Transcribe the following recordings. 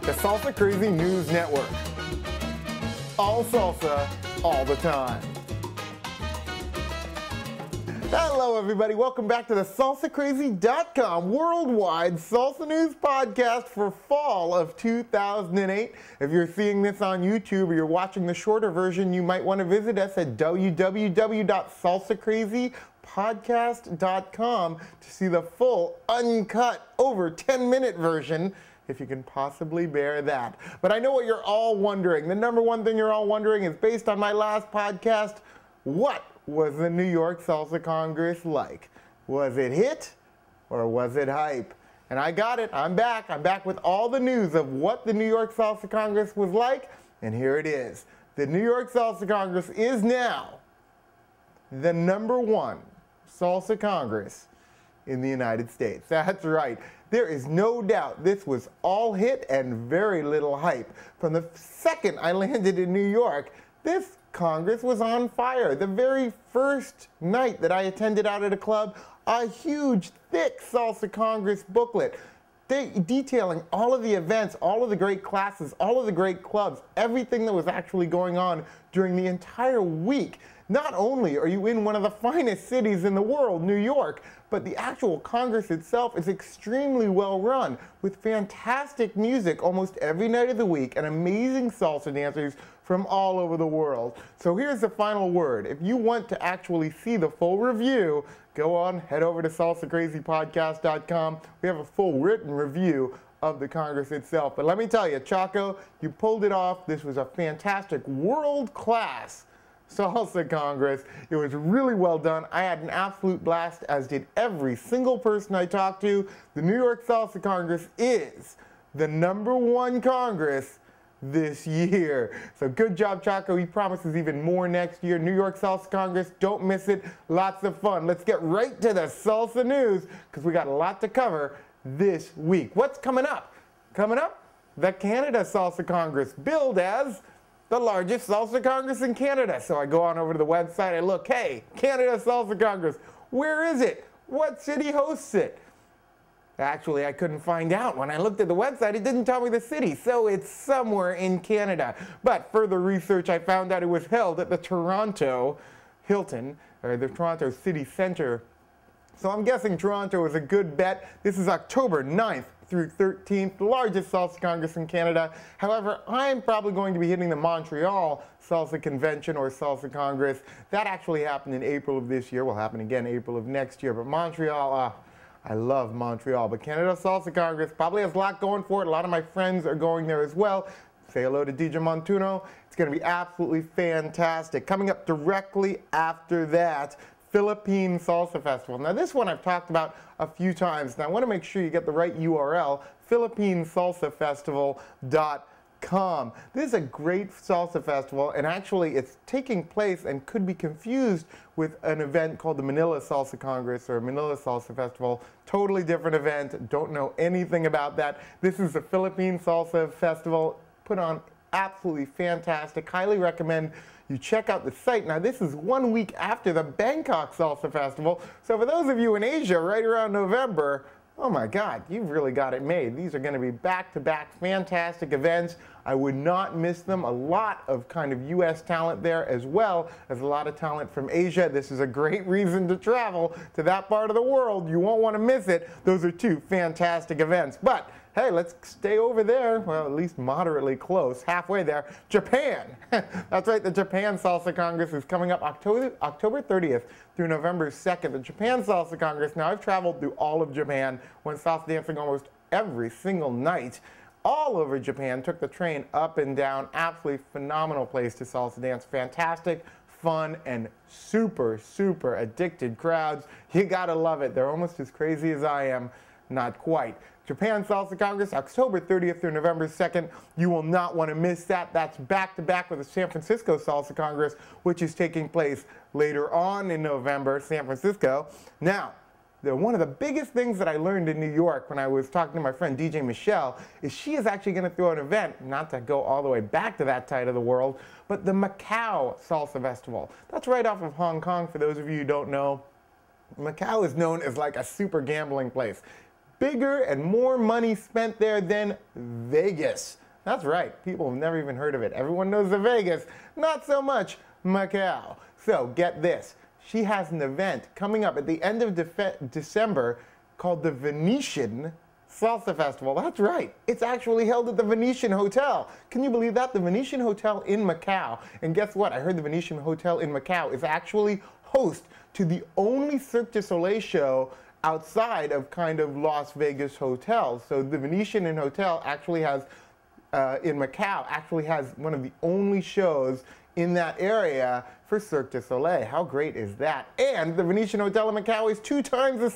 the Salsa Crazy News Network. All salsa, all the time. Hello everybody, welcome back to the SalsaCrazy.com worldwide salsa news podcast for fall of 2008. If you're seeing this on YouTube or you're watching the shorter version, you might want to visit us at www.salsacrazypodcast.com to see the full, uncut, over 10-minute version, if you can possibly bear that. But I know what you're all wondering. The number one thing you're all wondering is, based on my last podcast, what was the New York Salsa Congress like? Was it hit or was it hype? And I got it. I'm back. I'm back with all the news of what the New York Salsa Congress was like. And here it is. The New York Salsa Congress is now the #1 Salsa Congress in the United States. That's right. There is no doubt this was all hit and very little hype. From the second I landed in New York, this Congress was on fire. The very first night that I attended out at a club, a huge, thick Salsa Congress booklet detailing all of the events, all of the great classes, all of the great clubs, everything that was actually going on during the entire week. Not only are you in one of the finest cities in the world, New York, but the actual Congress itself is extremely well run, with fantastic music almost every night of the week and amazing salsa dancers from all over the world. So here's the final word. If you want to actually see the full review, go on, head over to SalsaCrazyPodcast.com. We have a full written review of the Congress itself. But let me tell you, Chaco, you pulled it off. This was a fantastic, world-class Salsa Congress. It was really well done. I had an absolute blast, as did every single person I talked to. The New York Salsa Congress is the #1 Congress this year. So good job, Chaco. He promises even more next year. New York Salsa Congress, don't miss it. Lots of fun. Let's get right to the salsa news, because we got a lot to cover this week. What's coming up? Coming up, the Canada Salsa Congress, billed as the largest salsa congress in Canada. So I go on over to the website, I look, hey, Canada Salsa Congress, where is it? What city hosts it? Actually, I couldn't find out. When I looked at the website, it didn't tell me the city, so it's somewhere in Canada. But further research, I found out it was held at the Toronto Hilton, or the Toronto City Centre. So I'm guessing Toronto is a good bet. This is October 9th through 13th, the largest Salsa Congress in Canada. However, I'm probably going to be hitting the Montreal Salsa Convention or Salsa Congress. That actually happened in April of this year. Will happen again April of next year. But Montreal, I love Montreal. But Canada Salsa Congress probably has a lot going for it. A lot of my friends are going there as well. Say hello to DJ Montuno. It's going to be absolutely fantastic. Coming up directly after that, Philippine Salsa Festival. Now this one I've talked about a few times. Now I want to make sure you get the right URL, philippinesalsafestival.com. This is a great salsa festival, and actually it's taking place and could be confused with an event called the Manila Salsa Congress or Manila Salsa Festival. Totally different event. Don't know anything about that. This is the Philippine Salsa Festival, put on absolutely fantastic. Highly recommend you check out the site. Now this is 1 week after the Bangkok Salsa Festival, so for those of you in Asia right around November, oh my God, you've really got it made. These are going to be back-to-back fantastic events. I would not miss them. A lot of kind of US talent there, as well as a lot of talent from Asia. This is a great reason to travel to that part of the world. You won't want to miss it. Those are two fantastic events. But hey, let's stay over there, well, at least moderately close, halfway there, Japan. That's right, the Japan Salsa Congress is coming up October 30th through November 2nd. The Japan Salsa Congress, now I've traveled through all of Japan, went salsa dancing almost every single night, all over Japan, took the train up and down, absolutely phenomenal place to salsa dance, fantastic, fun, and super, super addicted crowds. You gotta love it. They're almost as crazy as I am. Not quite. Japan Salsa Congress, October 30th through November 2nd. You will not want to miss that. That's back-to-back with the San Francisco Salsa Congress, which is taking place later on in November, San Francisco. Now, one of the biggest things that I learned in New York when I was talking to my friend DJ Michelle is she is actually going to throw an event, not to go all the way back to that side of the world, but the Macau Salsa Festival. That's right off of Hong Kong, for those of you who don't know. Macau is known as like a super gambling place. bigger and more money spent there than Vegas. That's right, people have never even heard of it. Everyone knows the Vegas, not so much Macau. So get this, she has an event coming up at the end of December called the Venetian Salsa Festival. That's right, it's actually held at the Venetian Hotel. Can you believe that? The Venetian Hotel in Macau. And guess what? I heard the Venetian Hotel in Macau is actually host to the only Cirque du Soleil show outside of kind of Las Vegas hotels. So the Venetian Hotel actually has, in Macau, actually has one of the only shows in that area for Cirque du Soleil. How great is that? And the Venetian Hotel in Macau is two times the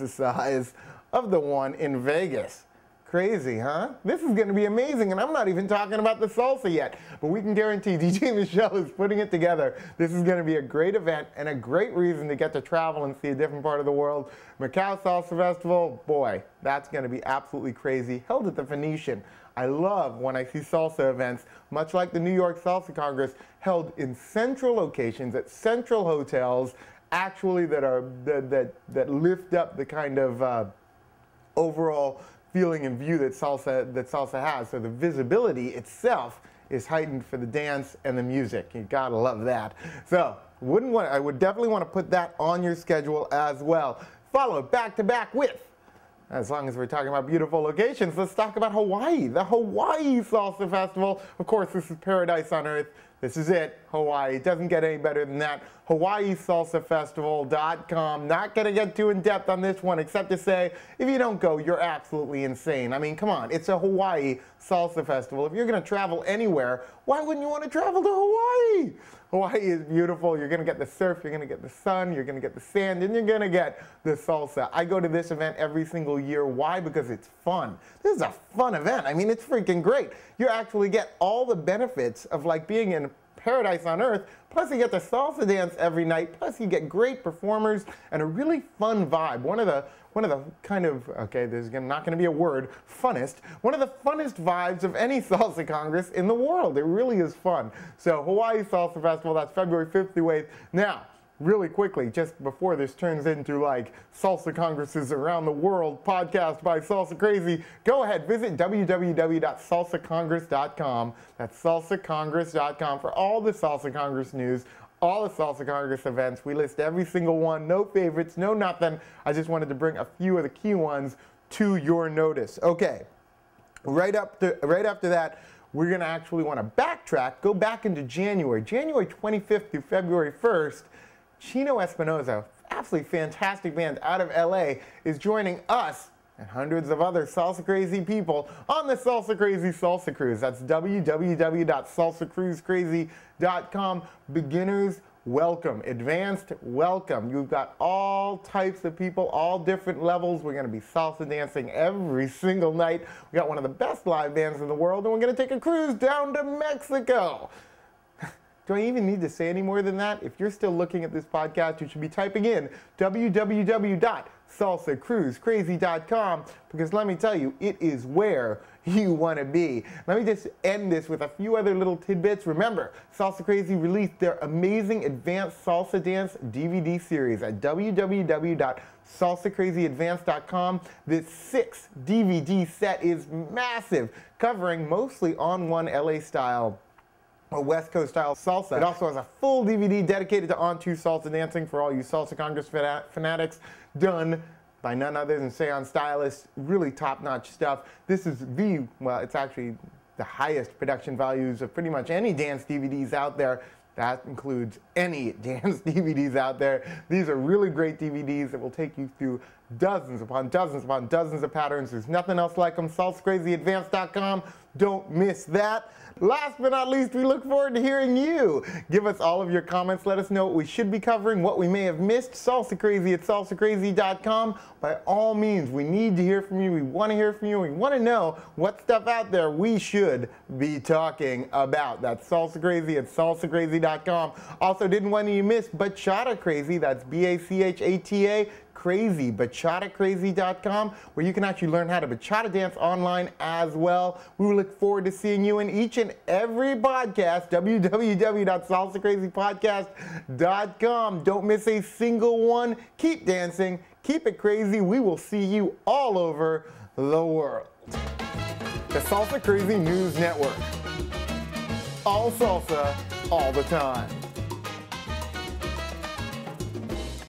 size of the one in Vegas. Crazy, huh? This is going to be amazing, and I'm not even talking about the salsa yet, but we can guarantee DJ Michelle is putting it together. This is going to be a great event and a great reason to get to travel and see a different part of the world. Macau Salsa Festival, boy, that's going to be absolutely crazy. Held at the Venetian. I love when I see salsa events, much like the New York Salsa Congress, held in central locations at central hotels, actually that lift up the kind of overall feeling and view that salsa has. So the visibility itself is heightened for the dance and the music. You gotta love that. So I would definitely want to put that on your schedule as well. Follow it back to back with, as long as we're talking about beautiful locations, let's talk about Hawaii, the Hawaii Salsa Festival. Of course, this is paradise on earth. This is it, Hawaii. It doesn't get any better than that. HawaiiSalsaFestival.com. Not going to get too in-depth on this one, except to say, if you don't go, you're absolutely insane. I mean, come on. It's a Hawaii Salsa Festival. If you're going to travel anywhere, why wouldn't you want to travel to Hawaii? Hawaii is beautiful. You're going to get the surf, you're going to get the sun, you're going to get the sand, and you're going to get the salsa. I go to this event every single year. Why? Because it's fun. This is a fun event. I mean, it's freaking great. You actually get all the benefits of like being in paradise on earth, plus you get the salsa dance every night, plus you get great performers and a really fun vibe. One of the kind of, okay, there's not going to be a word, funnest, one of the funnest vibes of any Salsa Congress in the world. It really is fun. So Hawaii Salsa Festival, that's February 5th through 8th. Now, really quickly, just before this turns into like Salsa Congresses Around the World podcast by Salsa Crazy, go ahead, visit www.salsacongress.com. That's salsacongress.com for all the Salsa Congress news, all the Salsa Congress events. We list every single one, no favorites, no nothing. I just wanted to bring a few of the key ones to your notice. Okay, right after that, we're going to actually want to backtrack, go back into January 25th through February 1st. Chino Espinosa, absolutely fantastic band out of LA, is joining us and hundreds of other Salsa Crazy people on the Salsa Crazy Salsa Cruise. That's www.SalsaCrazyCrazy.com. Beginners, welcome. Advanced, welcome. You've got all types of people, all different levels. We're going to be salsa dancing every single night. We got one of the best live bands in the world, and we're going to take a cruise down to Mexico. Do I even need to say any more than that? If you're still looking at this podcast, you should be typing in www.SalsaCrazyCrazy.com, because let me tell you, it is where you want to be. Let me just end this with a few other little tidbits. Remember, Salsa Crazy released their amazing advanced salsa dance DVD series at www.SalsaCrazyAdvance.com. This 6 DVD set is massive, covering mostly on one LA style, a West Coast style salsa. It also has a full DVD dedicated to On 2 salsa dancing for all you Salsa Congress fanatics, done by none other than Seon Stylists. Really top-notch stuff. This is well, it's actually the highest production values of pretty much any dance DVDs out there. That includes any dance DVDs out there. These are really great DVDs that will take you through dozens upon dozens upon dozens of patterns. There's nothing else like them. SalsaCrazyAdvance.com. Don't miss that. Last but not least, we look forward to hearing you. Give us all of your comments. Let us know what we should be covering, what we may have missed. SalsaCrazy@SalsaCrazy.com. By all means, we need to hear from you. We want to hear from you. We want to know what stuff out there we should be talking about. That's SalsaCrazy@SalsaCrazy.com. Also, didn't want you miss Bachata Crazy. That's BACHATA Crazy, BachataCrazy.com, where you can actually learn how to bachata dance online as well. We look forward to seeing you in each and every podcast, www.SalsaCrazyPodcast.com. Don't miss a single one. Keep dancing, Keep it crazy. We will see you all over the world. The Salsa Crazy News Network. All salsa, all the time.